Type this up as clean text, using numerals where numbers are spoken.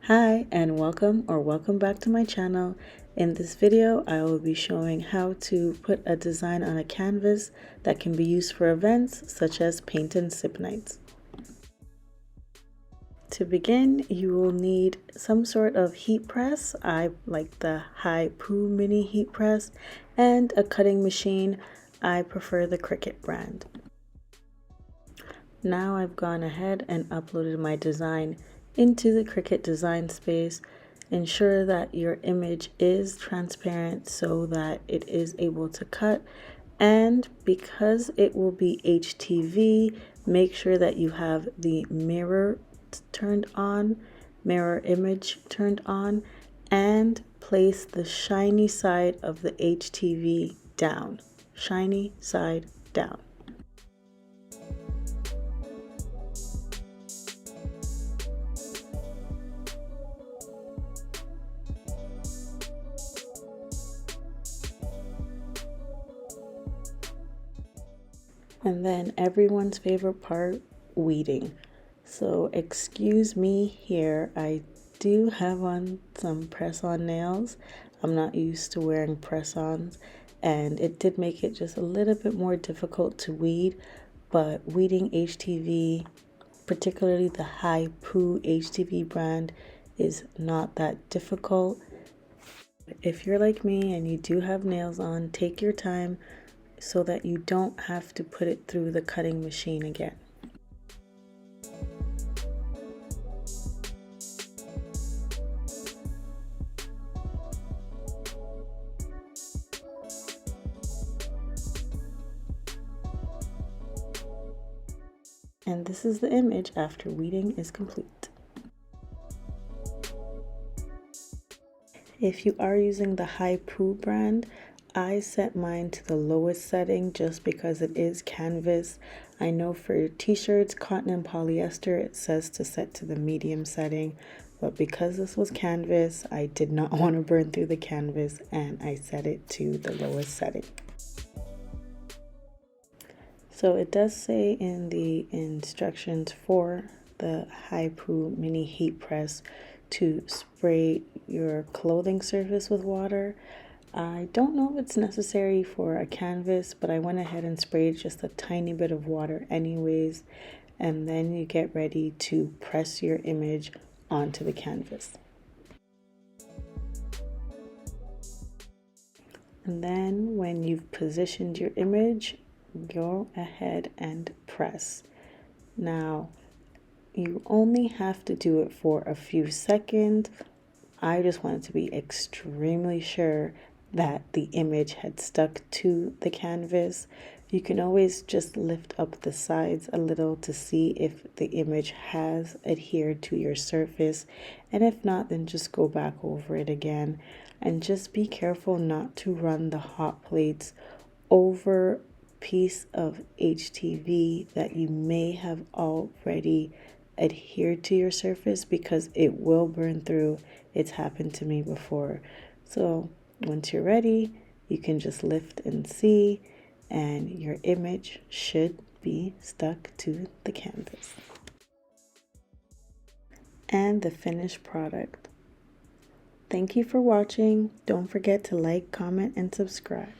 Hi and welcome back to my channel. In this video I will be showing how to put a design on a canvas that can be used for events such as paint and sip nights. To begin, you will need some sort of heat press. I like the Hiipoo mini heat press, and a cutting machine. I prefer the Cricut brand. Now I've gone ahead and uploaded my design into the Cricut design space. Ensure that your image is transparent so that it is able to cut, and because it will be HTV, make sure that you have the mirror image turned on, and place the shiny side of the HTV down. Shiny side down. And then everyone's favorite part, weeding. So excuse me here, I do have on some press-on nails. I'm not used to wearing press-ons, and it did make it just a little bit more difficult to weed, but weeding HTV, particularly the Hiipoo HTV brand, is not that difficult. If you're like me and you do have nails on, take your time so that you don't have to put it through the cutting machine again. And this is the image after weeding is complete. If you are using the Hiipoo brand, I set mine to the lowest setting just because it is canvas. I know for t-shirts, cotton and polyester, it says to set to the medium setting, but because this was canvas, I did not want to burn through the canvas and I set it to the lowest setting. So it does say in the instructions for the Hiipoo mini heat press to spray your clothing surface with water. I don't know if it's necessary for a canvas, but I went ahead and sprayed just a tiny bit of water anyways, and then you get ready to press your image onto the canvas. And then when you've positioned your image, go ahead and press. Now, you only have to do it for a few seconds. I just wanted to be extremely sure that the image had stuck to the canvas. You can always just lift up the sides a little to see if the image has adhered to your surface, and if not, then just go back over it again, and just be careful not to run the hot plates over piece of HTV that you may have already adhered to your surface, because it will burn through. It's happened to me before. So once you're ready, you can just lift and see, and your image should be stuck to the canvas. And the finished product. Thank you for watching. Don't forget to like, comment, and subscribe.